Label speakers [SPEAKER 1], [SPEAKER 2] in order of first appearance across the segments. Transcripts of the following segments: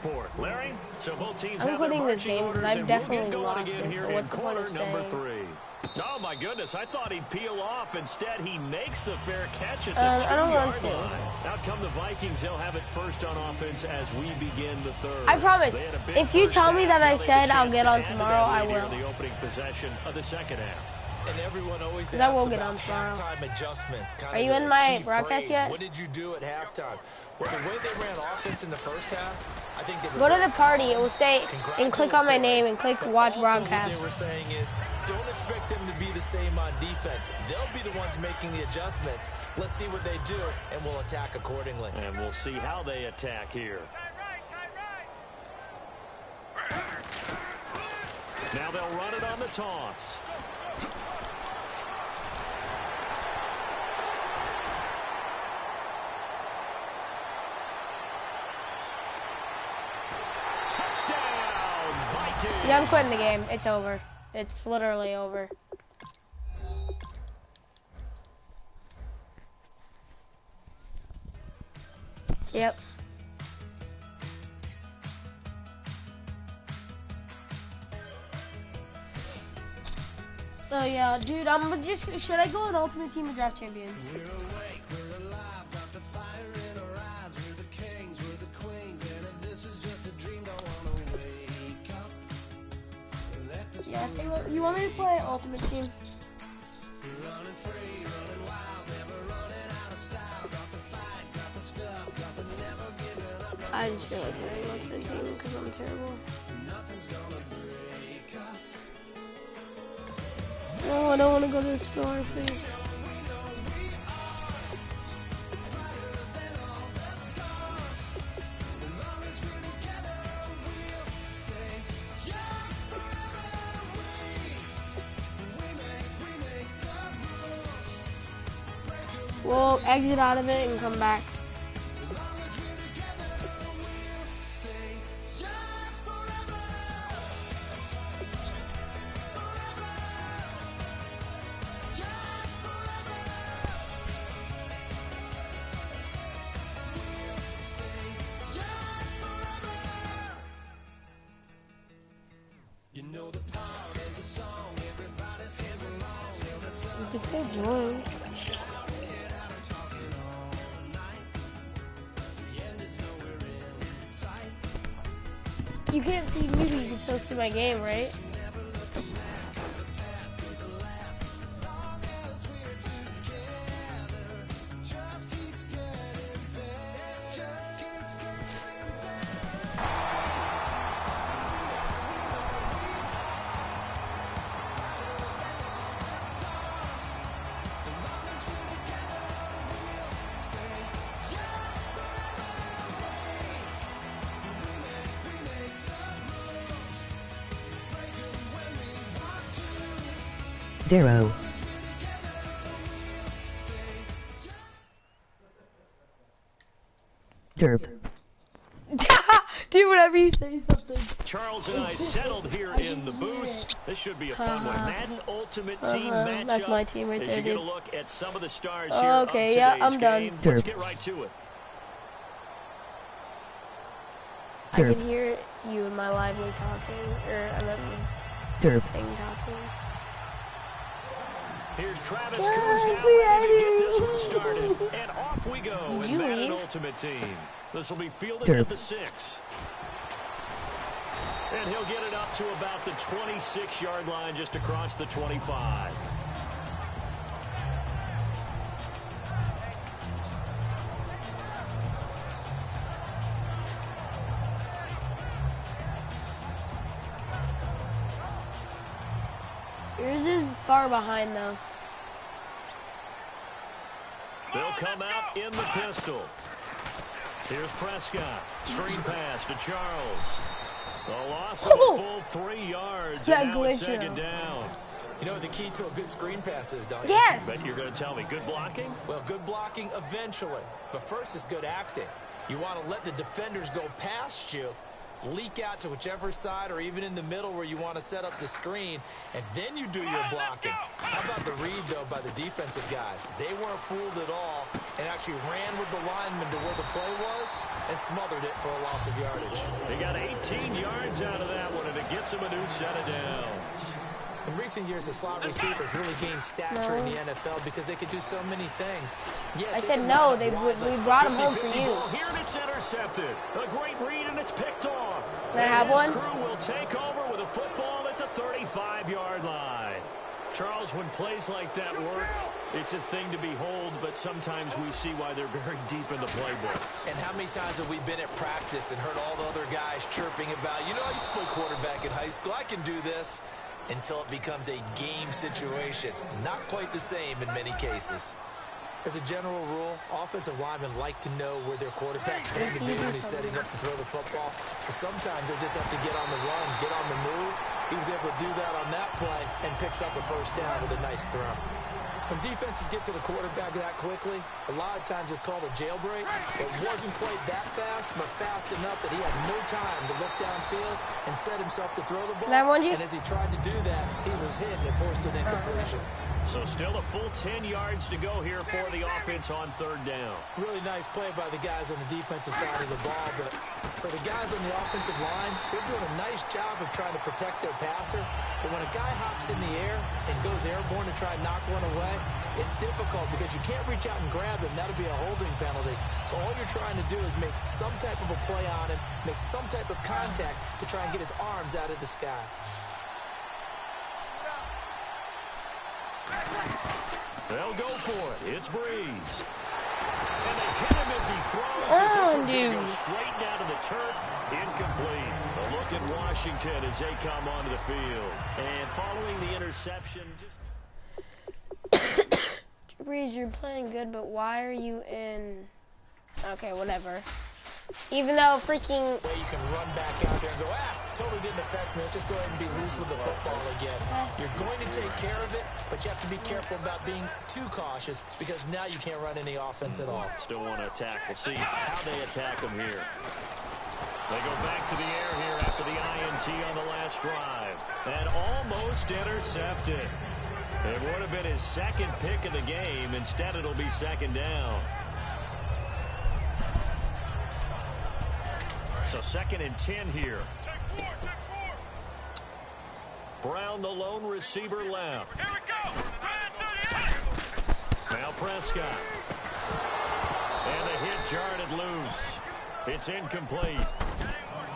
[SPEAKER 1] report. Larry, so both teams
[SPEAKER 2] I'm
[SPEAKER 1] have their
[SPEAKER 2] quitting this
[SPEAKER 1] marching
[SPEAKER 2] game
[SPEAKER 1] orders,
[SPEAKER 2] because I've
[SPEAKER 1] and we'll get
[SPEAKER 2] definitely
[SPEAKER 1] going
[SPEAKER 2] lost
[SPEAKER 1] again
[SPEAKER 2] it.
[SPEAKER 1] here
[SPEAKER 2] So
[SPEAKER 1] in
[SPEAKER 2] what's the point
[SPEAKER 1] quarter
[SPEAKER 2] of
[SPEAKER 1] number
[SPEAKER 2] staying?
[SPEAKER 1] 3. Oh, my goodness. I thought he'd peel off. Instead, he makes the fair catch at the
[SPEAKER 2] I don't want
[SPEAKER 1] 2-yard
[SPEAKER 2] to.
[SPEAKER 1] line. Out come the Vikings. They'll have it first on offense as we begin the third.
[SPEAKER 2] I promise. If you tell me that I said I'll get on tomorrow, I will.
[SPEAKER 1] The opening possession of the second half.
[SPEAKER 3] And everyone always
[SPEAKER 2] I will
[SPEAKER 3] asks
[SPEAKER 2] get on
[SPEAKER 3] about
[SPEAKER 2] tomorrow.
[SPEAKER 3] halftime adjustments.
[SPEAKER 2] Are you in my broadcast yet?
[SPEAKER 3] What did you do at halftime? Well, the way they ran offense in the first half, I think they were
[SPEAKER 2] Go to the party. It will say, and click on my name and click watch broadcast.
[SPEAKER 3] What they were saying is, don't expect them to be the same on defense. They'll be the ones making the adjustments. Let's see what they do, and we'll attack accordingly.
[SPEAKER 1] And we'll see how they attack here. Now they'll run it on the toss. Touchdown, Vikings.
[SPEAKER 2] Yeah, I'm quitting the game. It's over. It's literally over. Yep. Oh yeah, dude, I'm just, should I go on Ultimate Team or Draft Champions?
[SPEAKER 4] We're awake, we're alive, got the fire in our eyes, we're the kings, we're the queens, and if this is just a dream, don't wanna wake up. Let this
[SPEAKER 2] Yeah, I think, you want me to play Ultimate Team?
[SPEAKER 4] running free, running wild, never running out of style, got the fight, got the stuff, got the never giving up.
[SPEAKER 2] I just feel like playing Ultimate Team because I'm terrible.
[SPEAKER 4] Nothing's gonna break us.
[SPEAKER 2] No, I don't want to go to the store, please. We'll exit out of it and come back. It's so boring. You can't see me, but you can still see my game, right?
[SPEAKER 5] Darrow. Derp.
[SPEAKER 2] Do whatever you say something.
[SPEAKER 1] Charles and I settled here in the booth. This should be a fun one. Madden Ultimate Team matchup.
[SPEAKER 2] That's my team right
[SPEAKER 1] As
[SPEAKER 2] there,
[SPEAKER 1] you get
[SPEAKER 2] dude.
[SPEAKER 1] a look at some of the stars here
[SPEAKER 2] Okay,
[SPEAKER 1] of
[SPEAKER 2] yeah,
[SPEAKER 1] today's
[SPEAKER 2] I'm done.
[SPEAKER 1] game. Let's
[SPEAKER 5] Derp.
[SPEAKER 1] get right to it.
[SPEAKER 2] I can hear you in my lively talking, or another
[SPEAKER 5] Derp.
[SPEAKER 2] thing talking.
[SPEAKER 1] Here's Travis Coons now ready to get this one started. And off we go
[SPEAKER 2] Did
[SPEAKER 1] in
[SPEAKER 2] you
[SPEAKER 1] Madden
[SPEAKER 2] leave?
[SPEAKER 1] Ultimate Team. This will be fielded
[SPEAKER 5] Derp.
[SPEAKER 1] at the 6. And he'll get it up to about the 26-yard line, just across the 25.
[SPEAKER 2] Yours is far behind, though.
[SPEAKER 1] They'll come out in the pistol. Here's Prescott. Screen pass to Charles. The loss of a full 3 yards.
[SPEAKER 2] That
[SPEAKER 1] And now it's
[SPEAKER 2] glitch,
[SPEAKER 1] second
[SPEAKER 2] though.
[SPEAKER 1] down.
[SPEAKER 3] You know what the key to a good screen pass is, don't you?
[SPEAKER 2] Yes!
[SPEAKER 1] Bet you're going to tell me. Good blocking?
[SPEAKER 3] Well, good blocking eventually. But first is good acting. You want to let the defenders go past you, leak out to whichever side or even in the middle where you want to set up the screen, and then you do your blocking. How about the read, though, by the defensive guys? They weren't fooled at all and actually ran with the lineman to where the play was and smothered it for a loss of yardage.
[SPEAKER 1] He got 18 yards out of that one, and it gets him a new set of downs.
[SPEAKER 3] In recent years, the slot receivers really gained stature in the NFL because they could do so many things. Yes,
[SPEAKER 2] I said no. We brought him home for you.
[SPEAKER 1] Here and it's intercepted. A great read and it's picked off.
[SPEAKER 2] Can I have one?
[SPEAKER 1] His crew will take over with a football at the 35-yard line. Charles, when plays like that work, it's a thing to behold, but sometimes we see why they're very deep in the playbook.
[SPEAKER 3] And how many times have we been at practice and heard all the other guys chirping about, you know, I used to play quarterback in high school, I can do this, until it becomes a game situation. Not quite the same in many cases. As a general rule, offensive linemen like to know where their quarterback's going to be when he's setting up to throw the football. But sometimes they just have to get on the run, get on the move. He was able to do that on that play and picks up a first down with a nice throw. When defenses get to the quarterback that quickly, a lot of times it's called a jailbreak. It wasn't quite that fast, but fast enough that he had no time to look downfield and set himself to throw the ball. And as he tried to do that, he was hit and it forced an incompletion.
[SPEAKER 1] So still a full 10 yards to go here for the offense on third down.
[SPEAKER 3] Really nice play by the guys on the defensive side of the ball, but for the guys on the offensive line, they're doing a nice job of trying to protect their passer. But when a guy hops in the air and goes airborne to try and knock one away, it's difficult because you can't reach out and grab him. That'll be a holding penalty. So all you're trying to do is make some type of a play on him, make some type of contact to try and get his arms out of the sky.
[SPEAKER 1] They'll go for it. It's Breeze. And they hit him as he throws. This one's going to go straight down to the turf. Incomplete. A look at Washington as they come onto the field. And following the interception.
[SPEAKER 2] Breeze, you're playing good, but why are you in... Okay, whatever. Even though freaking...
[SPEAKER 3] Way you can run back out there and go, totally didn't affect me. Let's just go ahead and be loose with the football again. You're going to take care of it, but you have to be careful about being too cautious because now you can't run any offense at all.
[SPEAKER 1] Still want to attack. We'll see how they attack them here. They go back to the air here after the INT on the last drive. And almost intercepted. It would have been his second pick of the game. Instead, it'll be second down. So 2nd and 10 here. Brown, the lone receiver left.
[SPEAKER 6] Here we go.
[SPEAKER 1] Now Prescott. And the hit jarred it loose. It's incomplete.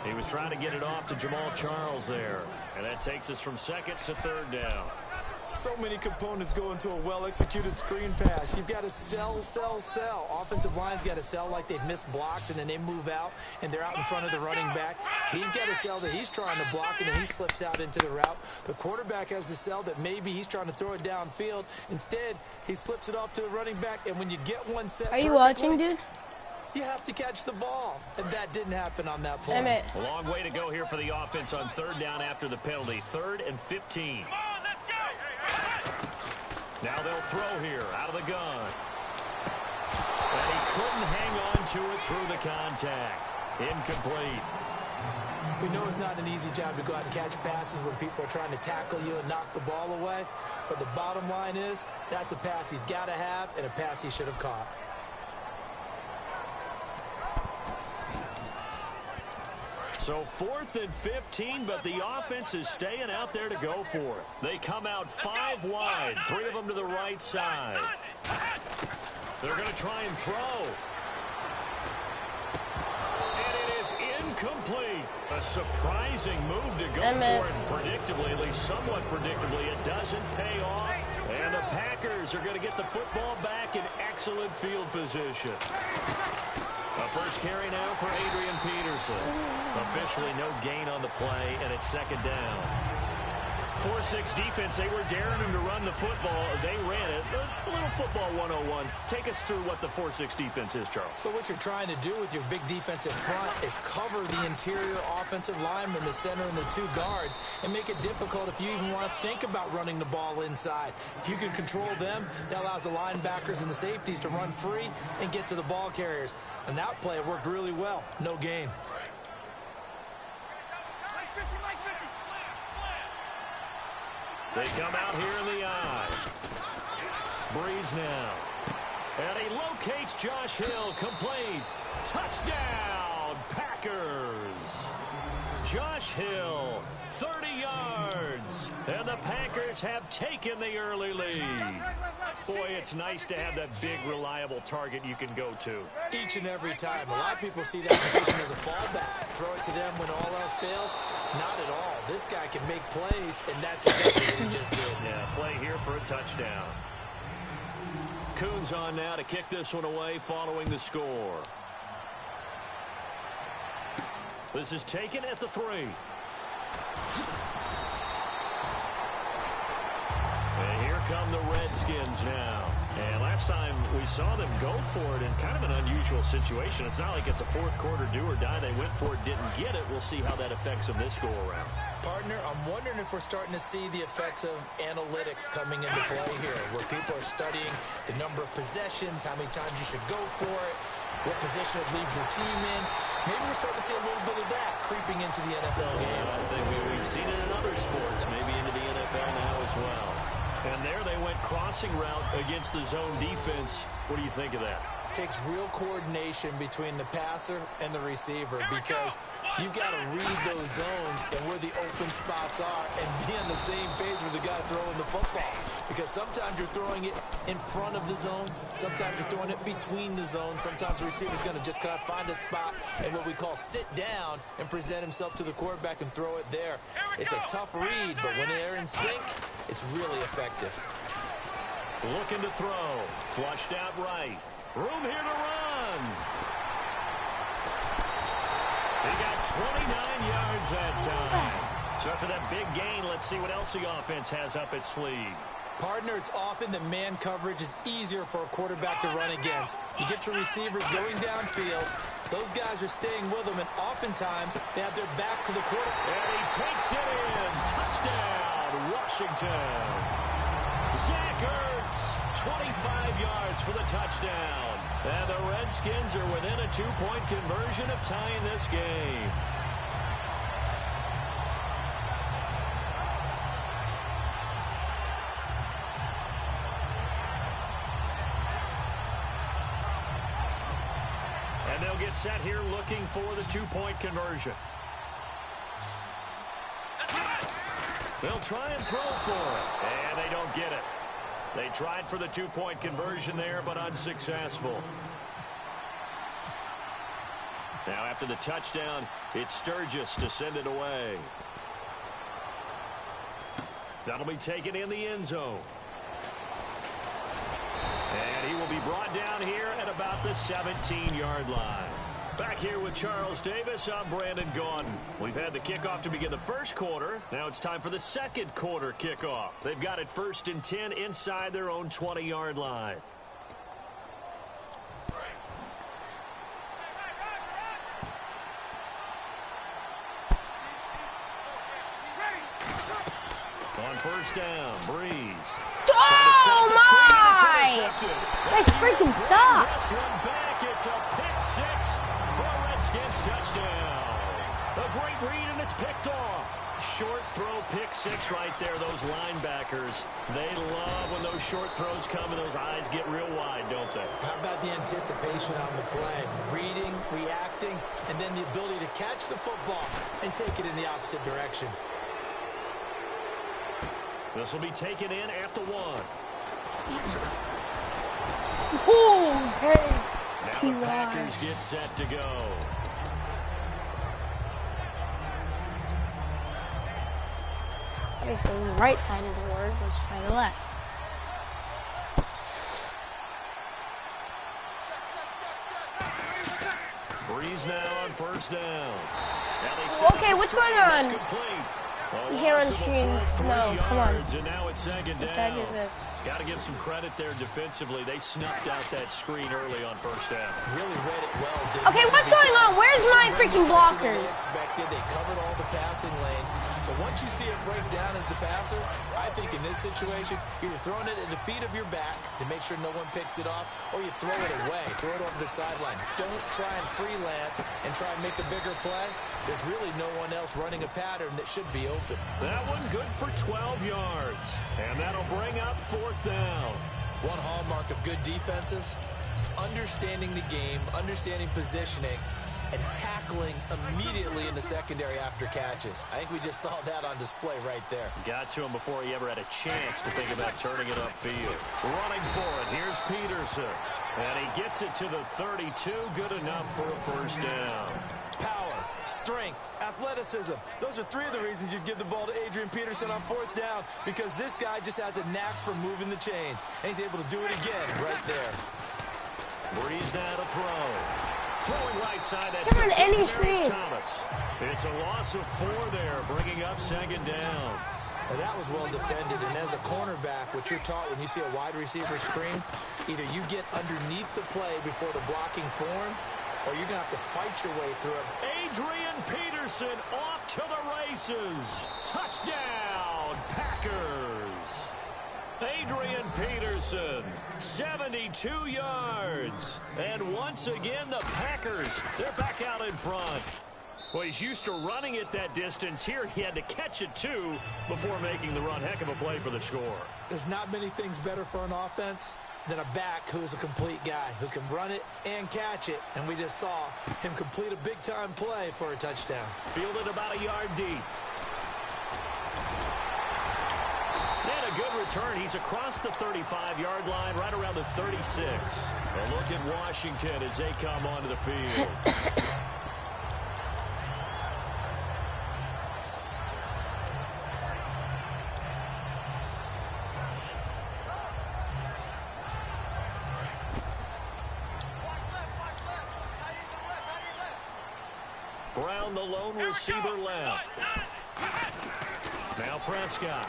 [SPEAKER 1] He was trying to get it off to Jamal Charles there. And that takes us from 2nd to 3rd down.
[SPEAKER 3] So many components go into a well-executed screen pass. You've got to sell, sell, sell. Offensive line's got to sell like they've missed blocks, and then they move out, and they're out in front of the running back. He's got to sell that he's trying to block, and then he slips out into the route. The quarterback has to sell that maybe he's trying to throw it downfield. Instead, he slips it off to the running back, and when you get one set...
[SPEAKER 2] Are you watching, dude?
[SPEAKER 3] You have to catch the ball, and that didn't happen on that play.
[SPEAKER 1] A long way to go here for the offense on 3rd down after the penalty. 3rd and 15. Now they'll throw here out of the gun. And he couldn't hang on to it through the contact. Incomplete.
[SPEAKER 3] We know it's not an easy job to go out and catch passes when people are trying to tackle you and knock the ball away. But the bottom line is, that's a pass he's got to have and a pass he should have caught.
[SPEAKER 1] So 4th and 15, but the offense is staying out there to go for it. They come out 5 wide, 3 of them to the right side. They're going to try and throw. And it is incomplete. A surprising move to go for it. Predictably, at least somewhat predictably, it doesn't pay off. And the Packers are going to get the football back in excellent field position. A first carry now for Adrian Peterson. Officially no gain on the play, and it's 2nd down. 4-6 defense, they were daring him to run the football. They ran it. A little football 101. Take us through what the 4-6 defense is, Charles.
[SPEAKER 3] So what you're trying to do with your big defensive front is cover the interior offensive lineman, the center, and the 2 guards, and make it difficult if you even want to think about running the ball inside. If you can control them, that allows the linebackers and the safeties to run free and get to the ball carriers. And that play worked really well. No gain.
[SPEAKER 1] They come out here in the eye. Breeze now. And he locates Josh Hill. Complete. Touchdown, Packers. Josh Hill, 30 yards. And the Packers have taken the early lead. Boy, it's nice to have that big, reliable target you can go to.
[SPEAKER 3] Each and every time. A lot of people see that position as a fallback. Throw it to them when all else fails. Not at all. This guy can make plays, and that's exactly what he just did.
[SPEAKER 1] Yeah, play here for a touchdown. Coons on now to kick this one away following the score. This is taken at the 3. And here come the Redskins now. And last time we saw them go for it in kind of an unusual situation. It's not like it's a fourth quarter do or die. They went for it, didn't get it. We'll see how that affects them this go around.
[SPEAKER 3] Partner, I'm wondering if we're starting to see the effects of analytics coming into play here, where people are studying the number of possessions, how many times you should go for it, what position it leaves your team in. Maybe we're starting to see a little bit of that creeping into the NFL game.
[SPEAKER 1] I think we've seen it in other sports, maybe into the NFL now as well. And there they went crossing route against the zone defense. What do you think of that?
[SPEAKER 3] It takes real coordination between the passer and the receiver, because you've got to read those zones and where the open spots are and be on the same page with the guy throwing the football. Because sometimes you're throwing it in front of the zone. Sometimes you're throwing it between the zones. Sometimes the receiver's going to just kind of find a spot and what we call sit down and present himself to the quarterback and throw it there. It's a tough read, but when they're in sync, it's really effective.
[SPEAKER 1] Looking to throw. Flushed out right. Room here to run. He got 29 yards that time. So after that big gain, let's see what else the offense has up its sleeve.
[SPEAKER 3] Partner, it's often the man coverage is easier for a quarterback to run against. You get your receivers going downfield. Those guys are staying with them, and oftentimes they have their back to the quarterback.
[SPEAKER 1] And he takes it in. Touchdown, Washington. Zach Ertz, 25 yards for the touchdown. And the Redskins are within a 2-point conversion of tying this game. And they'll get set here looking for the 2-point conversion. They'll try and throw for it, and they don't get it. They tried for the 2-point conversion there, but unsuccessful. Now after the touchdown, it's Sturgis to send it away. That'll be taken in the end zone. And he will be brought down here at about the 17-yard line. Back here with Charles Davis, I'm Brandon Gaudin. We've had the kickoff to begin the first quarter. Now it's time for the second quarter kickoff. They've got it 1st and 10 inside their own 20-yard line. On first down, Breeze.
[SPEAKER 2] Oh, my! That's freaking sucks.
[SPEAKER 1] It's a pick 6 for a Redskins touchdown. A great read, and it's picked off. Short throw, pick 6 right there. Those linebackers, they love when those short throws come and those eyes get real wide, don't they?
[SPEAKER 3] How about the anticipation on the play? Reading, reacting, and then the ability to catch the football and take it in the opposite direction.
[SPEAKER 1] This will be taken in at the 1.
[SPEAKER 2] Oh, great.
[SPEAKER 1] Now the Packers get set to go.
[SPEAKER 2] Okay, so the right side doesn't work. Let's try the left.
[SPEAKER 1] Breeze now on first down.
[SPEAKER 2] Okay, what's going on? You hear on screen? No, come on.
[SPEAKER 1] And now it's second down.
[SPEAKER 2] What tag is this?
[SPEAKER 1] Got to give some credit there defensively. They snuffed out that screen early on first down.
[SPEAKER 3] Really read it well.
[SPEAKER 2] Okay, what's going on? Where's my freaking blockers?
[SPEAKER 3] They covered all the passing lanes. So once you see it break down as the passer, I think in this situation, you're throwing it at the feet of your back to make sure no one picks it off, or you throw it away, throw it over the sideline. Don't try and freelance and try and make a bigger play. There's really no one else running a pattern that should be open.
[SPEAKER 1] open. That one good for 12 yards. And that'll bring up 4th down.
[SPEAKER 3] One hallmark of good defenses is understanding the game, understanding positioning, and tackling immediately in the secondary after catches. I think we just saw that on display right there.
[SPEAKER 1] Got to him before he ever had a chance to think about turning it upfield. Running for it, here's Peterson. And he gets it to the 32, good enough for a 1st down.
[SPEAKER 3] Power, strength, athleticism. Those are 3 of the reasons you'd give the ball to Adrian Peterson on 4th down, because this guy just has a knack for moving the chains. And he's able to do it again right there.
[SPEAKER 1] Breeze now to throw. Throwing right side. That's
[SPEAKER 2] Come on, any screen.
[SPEAKER 1] Thomas. It's a loss of 4 there, bringing up 2nd down.
[SPEAKER 3] Now that was well defended, and as a cornerback, what you're taught when you see a wide receiver screen, either you get underneath the play before the blocking forms, or you're going to have to fight your way through it.
[SPEAKER 1] Adrian Peterson off to the races. Touchdown, Packers. Adrian Peterson, 72 yards. And once again, the Packers, they're back out in front. Well, he's used to running it that distance. Here, he had to catch it, too, before making the run. Heck of a play for the score.
[SPEAKER 3] There's not many things better for an offense than a back who's a complete guy, who can run it and catch it. And we just saw him complete a big-time play for a touchdown.
[SPEAKER 1] Fielded about a yard deep. And a good return. He's across the 35-yard line, right around the 36. A look at Washington as they come onto the field. Brown, the lone receiver left. Now Prescott.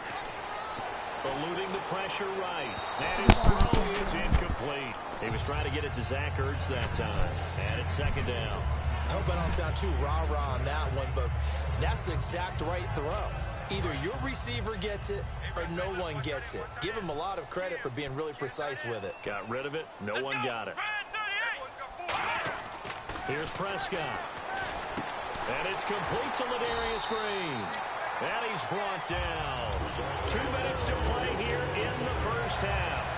[SPEAKER 1] Eluding the pressure right. And his throw is incomplete. He was trying to get it to Zach Ertz that time. And it's 2nd down.
[SPEAKER 3] I hope I don't sound too rah-rah on that one, but that's the exact right throw. Either your receiver gets it or no one gets it. Give him a lot of credit for being really precise with it.
[SPEAKER 1] Got rid of it. No one got it. Here's Prescott. And it's complete to Ladarius Green. And he's brought down. 2 minutes to play here in the 1st half.